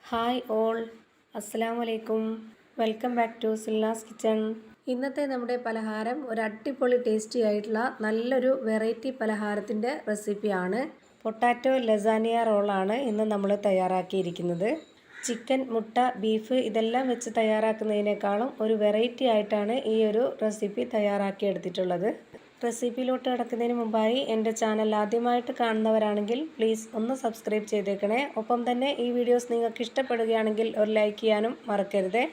Hi all, അസ്സലാമു അലൈക്കും. Welcome back to Silna's kitchen. ഇന്നത്തെ നമ്മുടെ പലഹാരം ഒരു അടിപൊളി ടേസ്റ്റി ആയിട്ടുള്ള നല്ലൊരു വെറൈറ്റി പലഹാരത്തിൻ്റെ റെസിപ്പിയാണ്. പൊട്ടാറ്റോ ലസാനിയ റോളാണ് ഇന്ന് നമ്മൾ തയ്യാറാക്കിയിരിക്കുന്നത്. ചിക്കൻ, മുട്ട, ബീഫ് ഇതെല്ലാം വെച്ച് തയ്യാറാക്കുന്നതിനേക്കാളും ഒരു വെറൈറ്റി ആയിട്ടാണ് ഈ ഒരു റെസിപ്പി തയ്യാറാക്കിയെടുത്തിട്ടുള്ളത്. റെസിപ്പിയിലോട്ട് കിടക്കുന്നതിന് മുമ്പായി എൻ്റെ ചാനൽ ആദ്യമായിട്ട് കാണുന്നവരാണെങ്കിൽ പ്ലീസ് ഒന്ന് സബ്സ്ക്രൈബ് ചെയ്തേക്കണേ. ഒപ്പം തന്നെ ഈ വീഡിയോസ് നിങ്ങൾക്ക് ഇഷ്ടപ്പെടുകയാണെങ്കിൽ ഒരു ലൈക്ക് ചെയ്യാനും മറക്കരുത്.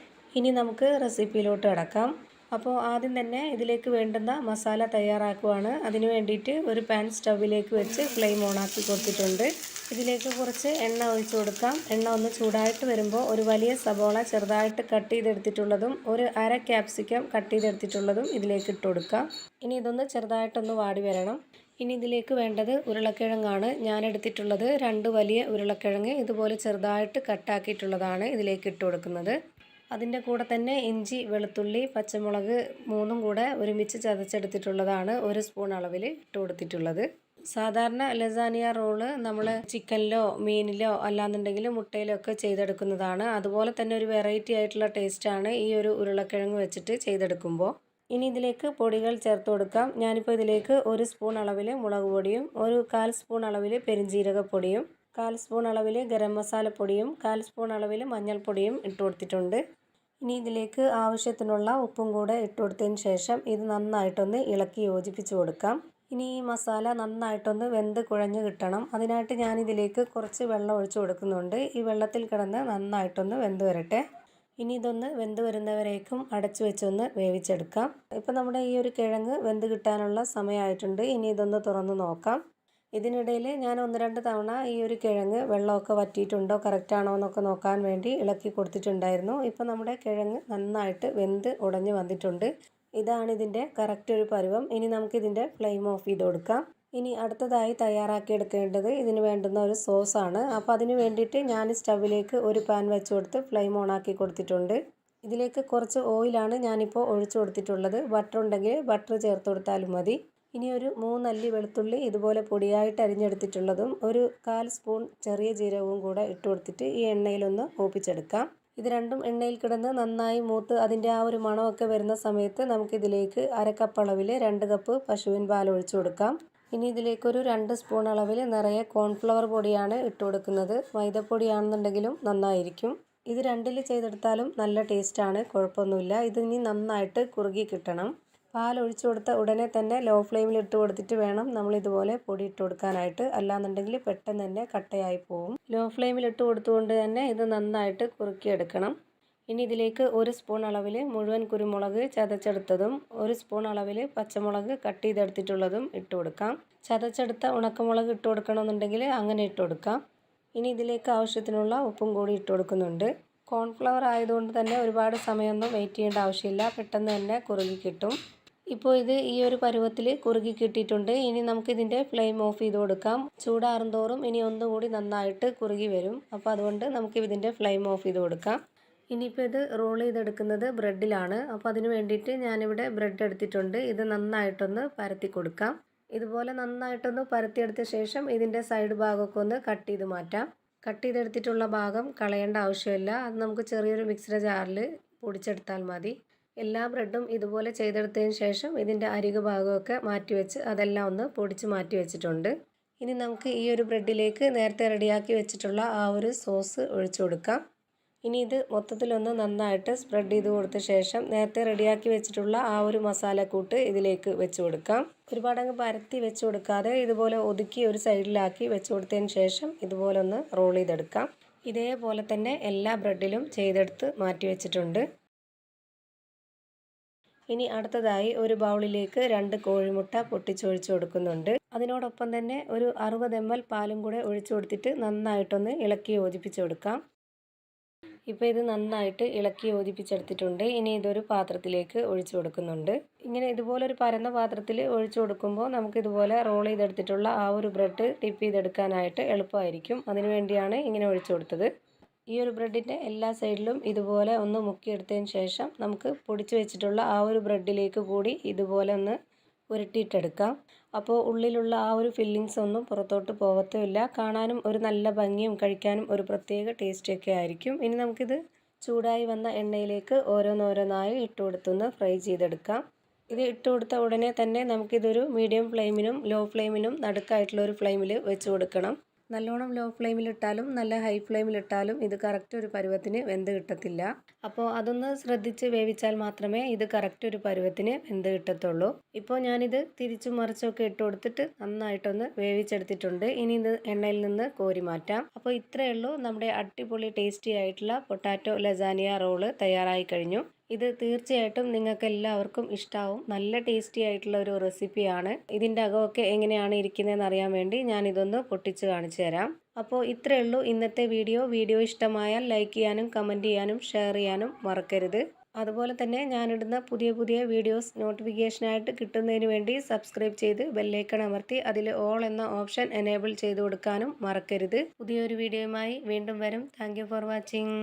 ഇനി നമുക്ക് റെസിപ്പിയിലോട്ട് കിടക്കാം. അപ്പോൾ ആദ്യം തന്നെ ഇതിലേക്ക് വേണ്ടുന്ന മസാല തയ്യാറാക്കുവാണ്. അതിന് വേണ്ടിയിട്ട് ഒരു പാൻ സ്റ്റൗവിലേക്ക് വെച്ച് ഫ്ലെയിം ഓണാക്കി കൊടുത്തിട്ടുണ്ട്. ഇതിലേക്ക് കുറച്ച് എണ്ണ ഒഴിച്ചു കൊടുക്കാം. എണ്ണ ഒന്ന് ചൂടായിട്ട് വരുമ്പോൾ ഒരു വലിയ സബോള ചെറുതായിട്ട് കട്ട് ചെയ്തെടുത്തിട്ടുള്ളതും ഒരു അര ക്യാപ്സിക്കം കട്ട് ചെയ്തെടുത്തിട്ടുള്ളതും ഇതിലേക്ക് ഇട്ട് കൊടുക്കാം. ഇനി ഇതൊന്ന് ചെറുതായിട്ടൊന്ന് വാടി വരണം. ഇനി ഇതിലേക്ക് വേണ്ടത് ഉരുളക്കിഴങ്ങാണ്. ഞാൻ എടുത്തിട്ടുള്ളത് 2 വലിയ ഉരുളക്കിഴങ്ങ് ഇതുപോലെ ചെറുതായിട്ട് കട്ടാക്കിയിട്ടുള്ളതാണ് ഇതിലേക്ക് ഇട്ട് കൊടുക്കുന്നത്. അതിൻ്റെ കൂടെ തന്നെ ഇഞ്ചി, വെളുത്തുള്ളി, പച്ചമുളക് 3ഉം കൂടെ ഒരുമിച്ച് ചതച്ചെടുത്തിട്ടുള്ളതാണ് 1 സ്പൂൺ അളവിൽ ഇട്ട് കൊടുത്തിട്ടുള്ളത്. സാധാരണ ലസാനിയ റോള് നമ്മൾ ചിക്കനിലോ മീനിലോ അല്ലാന്നുണ്ടെങ്കിൽ മുട്ടയിലോ ഒക്കെ ചെയ്തെടുക്കുന്നതാണ്. അതുപോലെ തന്നെ ഒരു വെറൈറ്റി ആയിട്ടുള്ള ടേസ്റ്റാണ് ഈ ഒരു ഉരുളക്കിഴങ്ങ് വെച്ചിട്ട് ചെയ്തെടുക്കുമ്പോൾ. ഇനി ഇതിലേക്ക് പൊടികൾ ചേർത്ത് കൊടുക്കാം. ഞാനിപ്പോൾ ഇതിലേക്ക് 1 സ്പൂൺ അളവിൽ മുളക് പൊടിയും 1/4 സ്പൂൺ അളവിൽ പെരിഞ്ജീരകപ്പൊടിയും 1/4 സ്പൂൺ അളവിൽ ഗരം മസാലപ്പൊടിയും 1/4 സ്പൂൺ അളവിൽ മഞ്ഞൾപ്പൊടിയും ഇട്ട് കൊടുത്തിട്ടുണ്ട്. ഇനി ഇതിലേക്ക് ആവശ്യത്തിനുള്ള ഉപ്പും കൂടെ ഇട്ട് കൊടുത്തതിന് ശേഷം ഇത് നന്നായിട്ടൊന്ന് ഇളക്കി യോജിപ്പിച്ച് കൊടുക്കാം. ഇനി ഈ മസാല നന്നായിട്ടൊന്ന് വെന്ത് കുഴഞ്ഞ് കിട്ടണം. അതിനായിട്ട് ഞാനിതിലേക്ക് കുറച്ച് വെള്ളം ഒഴിച്ച് കൊടുക്കുന്നുണ്ട്. ഈ വെള്ളത്തിൽ കിടന്ന് നന്നായിട്ടൊന്ന് വെന്ത് വരട്ടെ. ഇനി ഇതൊന്ന് വെന്ത് വരുന്നവരേക്കും അടച്ചു വെച്ചൊന്ന് വേവിച്ചെടുക്കാം. ഇപ്പോൾ നമ്മുടെ ഈ ഒരു കിഴങ്ങ് വെന്ത് കിട്ടാനുള്ള സമയമായിട്ടുണ്ട്. ഇനി ഇതൊന്ന് തുറന്ന് നോക്കാം. ഇതിനിടയിൽ ഞാൻ 1-2 തവണ ഈ ഒരു കിഴങ്ങ് വെള്ളമൊക്കെ വറ്റിയിട്ടുണ്ടോ കറക്റ്റാണോ എന്നൊക്കെ നോക്കാൻ വേണ്ടി ഇളക്കി കൊടുത്തിട്ടുണ്ടായിരുന്നു. ഇപ്പോൾ നമ്മുടെ കിഴങ്ങ് നന്നായിട്ട് വെന്ത് ഉടഞ്ഞ് വന്നിട്ടുണ്ട്. ഇതാണ് ഇതിൻ്റെ കറക്റ്റ് ഒരു പരുവം. ഇനി നമുക്കിതിൻ്റെ ഫ്ലെയിം ഓഫ് ചെയ്ത് കൊടുക്കാം. ഇനി അടുത്തതായി തയ്യാറാക്കിയെടുക്കേണ്ടത് ഇതിന് വേണ്ടുന്ന ഒരു സോസാണ്. അപ്പോൾ അതിന് വേണ്ടിയിട്ട് ഞാൻ സ്റ്റൗവിലേക്ക് ഒരു പാൻ വെച്ച് കൊടുത്ത് ഫ്ലെയിം ഓണാക്കി കൊടുത്തിട്ടുണ്ട്. ഇതിലേക്ക് കുറച്ച് ഓയിലാണ് ഞാനിപ്പോൾ ഒഴിച്ചു കൊടുത്തിട്ടുള്ളത്. ബട്ടർ ഉണ്ടെങ്കിൽ ബട്ടർ ചേർത്ത് കൊടുത്താലും മതി. ഇനി ഒരു 3 അല്ലി വെളുത്തുള്ളി ഇതുപോലെ പൊടിയായിട്ട് അരിഞ്ഞെടുത്തിട്ടുള്ളതും 1/4 സ്പൂൺ ചെറിയ ജീരകവും കൂടെ ഇട്ട് കൊടുത്തിട്ട് ഈ എണ്ണയിലൊന്ന് മൂപ്പിച്ചെടുക്കാം. ഇത് രണ്ടും എണ്ണയിൽ കിടന്ന് നന്നായി മൂത്ത് അതിൻ്റെ ആ ഒരു മണമൊക്കെ വരുന്ന സമയത്ത് നമുക്കിതിലേക്ക് 1/2 കപ്പ് അളവിൽ 2 കപ്പ് പശുവിൻ പാൽ ഒഴിച്ചു കൊടുക്കാം. ഇനി ഇതിലേക്കൊരു 2 സ്പൂൺ അളവിൽ നിറയെ കോൺഫ്ലവർ പൊടിയാണ് ഇട്ട് കൊടുക്കുന്നത്. മൈദപ്പൊടിയാണെന്നുണ്ടെങ്കിലും നന്നായിരിക്കും. ഇത് രണ്ടിൽ ചെയ്തെടുത്താലും നല്ല ടേസ്റ്റാണ്, കുഴപ്പമൊന്നുമില്ല. ഇതിനി നന്നായിട്ട് കുറുകി കിട്ടണം. പാൽ ഒഴിച്ചു കൊടുത്ത ഉടനെ തന്നെ ലോ ഫ്ലെയിമിൽ ഇട്ട് കൊടുത്തിട്ട് വേണം നമ്മൾ ഇതുപോലെ പൊടി ഇട്ട് കൊടുക്കാനായിട്ട്. അല്ലാന്നുണ്ടെങ്കിൽ പെട്ടെന്ന് തന്നെ കട്ടയായി പോവും. ലോ ഫ്ലെയിമിൽ ഇട്ട് കൊടുത്തുകൊണ്ട് തന്നെ ഇത് നന്നായിട്ട് കുറുക്കിയെടുക്കണം. ഇനി ഇതിലേക്ക് 1 സ്പൂൺ അളവിൽ മുഴുവൻ കുരുമുളക് ചതച്ചെടുത്തതും 1 സ്പൂൺ അളവിൽ പച്ചമുളക് കട്ട് ചെയ്തെടുത്തിട്ടുള്ളതും ഇട്ട് കൊടുക്കാം. ചതച്ചെടുത്ത ഉണക്കമുളക് ഇട്ട് കൊടുക്കണമെന്നുണ്ടെങ്കിൽ അങ്ങനെ ഇട്ട് കൊടുക്കാം. ഇനി ഇതിലേക്ക് ആവശ്യത്തിനുള്ള ഉപ്പും കൂടി ഇട്ട് കൊടുക്കുന്നുണ്ട്. കോൺഫ്ലവർ ആയതുകൊണ്ട് തന്നെ ഒരുപാട് സമയമൊന്നും വെയിറ്റ് ചെയ്യേണ്ട ആവശ്യമില്ല, പെട്ടെന്ന് തന്നെ കുറുകി കിട്ടും. ഇപ്പോൾ ഇത് ഈ ഒരു പരുവത്തിൽ കുറുകി കിട്ടിയിട്ടുണ്ട്. ഇനി നമുക്കിതിൻ്റെ ഫ്ലെയിം ഓഫ് ചെയ്ത് കൊടുക്കാം. ചൂടാറും തോറും ഇനി ഒന്നുകൂടി നന്നായിട്ട് കുറുകി വരും. അപ്പോൾ അതുകൊണ്ട് നമുക്ക് ഇതിൻ്റെ ഫ്ലെയിം ഓഫ് ചെയ്ത് കൊടുക്കാം. ഇനിയിപ്പോൾ ഇത് റോൾ ചെയ്തെടുക്കുന്നത് ബ്രെഡിലാണ്. അപ്പോൾ അതിന് വേണ്ടിയിട്ട് ഞാനിവിടെ ബ്രെഡ് എടുത്തിട്ടുണ്ട്. ഇത് നന്നായിട്ടൊന്ന് പരത്തി കൊടുക്കാം. ഇതുപോലെ നന്നായിട്ടൊന്ന് പരത്തിയെടുത്ത ശേഷം ഇതിൻ്റെ സൈഡ് ഭാഗമൊക്കെ ഒന്ന് കട്ട് ചെയ്ത് മാറ്റാം. കട്ട് ചെയ്തെടുത്തിട്ടുള്ള ഭാഗം കളയേണ്ട ആവശ്യമില്ല. അത് നമുക്ക് ചെറിയൊരു മിക്സിയുടെ ജാറിൽ പൊടിച്ചെടുത്താൽ മതി. എല്ലാ ബ്രെഡും ഇതുപോലെ ചെയ്തെടുത്തതിന് ശേഷം ഇതിൻ്റെ അരികു ഭാഗമൊക്കെ മാറ്റിവെച്ച് അതെല്ലാം ഒന്ന് പൊടിച്ച് മാറ്റി വെച്ചിട്ടുണ്ട്. ഇനി നമുക്ക് ഈ ഒരു ബ്രെഡിലേക്ക് നേരത്തെ റെഡിയാക്കി വെച്ചിട്ടുള്ള ആ ഒരു സോസ് ഒഴിച്ചു കൊടുക്കാം. ഇനി ഇത് മൊത്തത്തിലൊന്ന് നന്നായിട്ട് സ്പ്രെഡ് ചെയ്ത് കൊടുത്ത ശേഷം നേരത്തെ റെഡിയാക്കി വെച്ചിട്ടുള്ള ആ ഒരു മസാലക്കൂട്ട് ഇതിലേക്ക് വെച്ച് കൊടുക്കാം. ഒരുപാടങ്ങ് പരത്തി വെച്ച് കൊടുക്കാതെ ഇതുപോലെ ഒതുക്കി ഒരു സൈഡിലാക്കി വെച്ച് കൊടുത്തതിന് ശേഷം ഇതുപോലെ ഒന്ന് റോൾ ചെയ്തെടുക്കാം. ഇതേപോലെ തന്നെ എല്ലാ ബ്രെഡിലും ചെയ്തെടുത്ത് മാറ്റി വെച്ചിട്ടുണ്ട്. ഇനി അടുത്തതായി ഒരു ബൗളിലേക്ക് 2 കോഴിമുട്ട പൊട്ടിച്ചൊഴിച്ച് കൊടുക്കുന്നുണ്ട്. അതിനോടൊപ്പം തന്നെ ഒരു 60 ml പാലും കൂടെ ഒഴിച്ചു കൊടുത്തിട്ട് നന്നായിട്ടൊന്ന് ഇളക്കി യോജിപ്പിച്ച് കൊടുക്കാം. ഇപ്പോൾ ഇത് നന്നായിട്ട് ഇളക്കി യോജിപ്പിച്ചെടുത്തിട്ടുണ്ട്. ഇനി ഇതൊരു പാത്രത്തിലേക്ക് ഒഴിച്ചു കൊടുക്കുന്നുണ്ട്. ഇങ്ങനെ ഇതുപോലൊരു പരന്ന പാത്രത്തിൽ ഒഴിച്ചു കൊടുക്കുമ്പോൾ നമുക്കിതുപോലെ റോൾ ചെയ്തെടുത്തിട്ടുള്ള ആ ഒരു ബ്രെഡ് ടിപ്പ് ചെയ്തെടുക്കാനായിട്ട് എളുപ്പമായിരിക്കും. അതിനു വേണ്ടിയാണ് ഇങ്ങനെ ഒഴിച്ചു കൊടുത്തത്. ഈ ഒരു ബ്രെഡിൻ്റെ എല്ലാ സൈഡിലും ഇതുപോലെ ഒന്ന് മുക്കിയെടുത്തതിന് ശേഷം നമുക്ക് പൊടിച്ച് വെച്ചിട്ടുള്ള ആ ഒരു ബ്രെഡിലേക്ക് കൂടി ഇതുപോലെ ഒന്ന് ഉരുട്ടിയിട്ടെടുക്കാം. അപ്പോൾ ഉള്ളിലുള്ള ആ ഒരു ഫില്ലിങ്സ് ഒന്നും പുറത്തോട്ട് പോകത്തുമില്ല. കാണാനും ഒരു നല്ല ഭംഗിയും കഴിക്കാനും ഒരു പ്രത്യേക ടേസ്റ്റൊക്കെ ആയിരിക്കും. ഇനി നമുക്കിത് ചൂടായി വന്ന എണ്ണയിലേക്ക് ഓരോന്നോരോന്നായി ഇട്ട് കൊടുത്തൊന്ന് ഫ്രൈ ചെയ്തെടുക്കാം. ഇത് ഇട്ട് കൊടുത്ത ഉടനെ തന്നെ നമുക്കിതൊരു മീഡിയം ഫ്ലെയിമിനും ലോ ഫ്ലെയിമിനും നടുക്കായിട്ടുള്ള ഒരു ഫ്ലെയിമിൽ വെച്ച് കൊടുക്കണം. നല്ലോണം ലോ ഫ്ലെയിമിലിട്ടാലും നല്ല ഹൈ ഫ്ലെയിമിലിട്ടാലും ഇത് കറക്റ്റ് ഒരു പരുവത്തിന് വെന്ത് കിട്ടത്തില്ല. അപ്പോൾ അതൊന്ന് ശ്രദ്ധിച്ച് വേവിച്ചാൽ മാത്രമേ ഇത് കറക്റ്റ് ഒരു പരുവത്തിന് വെന്ത് കിട്ടത്തുള്ളൂ. ഇപ്പോൾ ഞാനിത് തിരിച്ചും മറിച്ചൊക്കെ ഇട്ട് കൊടുത്തിട്ട് നന്നായിട്ടൊന്ന് വേവിച്ചെടുത്തിട്ടുണ്ട്. ഇനി ഇത് എണ്ണയിൽ നിന്ന് കോരി മാറ്റാം. അപ്പോൾ ഇത്രയേ ഉള്ളൂ, നമ്മുടെ അടിപൊളി ടേസ്റ്റി ആയിട്ടുള്ള പൊട്ടാറ്റോ ലസാനിയ റോള് തയ്യാറായി കഴിഞ്ഞു. ഇത് തീർച്ചയായിട്ടും നിങ്ങൾക്ക് എല്ലാവർക്കും ഇഷ്ടാവും. നല്ല ടേസ്റ്റി ആയിട്ടുള്ള ഒരു റെസിപ്പിയാണ്. ഇതിൻ്റെ അകമൊക്കെ എങ്ങനെയാണ് ഇരിക്കുന്നതെന്ന് അറിയാൻ വേണ്ടി ഞാനിതൊന്ന് പൊട്ടിച്ച് കാണിച്ചു തരാം. അപ്പോൾ ഇത്രയേ ഉള്ളൂ ഇന്നത്തെ വീഡിയോ ഇഷ്ടമായാൽ ലൈക്ക് ചെയ്യാനും കമൻറ്റ് ചെയ്യാനും ഷെയർ ചെയ്യാനും മറക്കരുത്. അതുപോലെ തന്നെ ഞാനിടുന്ന പുതിയ വീഡിയോസ് നോട്ടിഫിക്കേഷനായിട്ട് കിട്ടുന്നതിന് വേണ്ടി സബ്സ്ക്രൈബ് ചെയ്ത് ബെല്ലൈക്കൺ അമർത്തി അതിൽ ഓൾ എന്ന ഓപ്ഷൻ എനേബിൾ ചെയ്ത് കൊടുക്കാനും മറക്കരുത്. പുതിയൊരു വീഡിയോയുമായി വീണ്ടും വരും. Thank you for watching.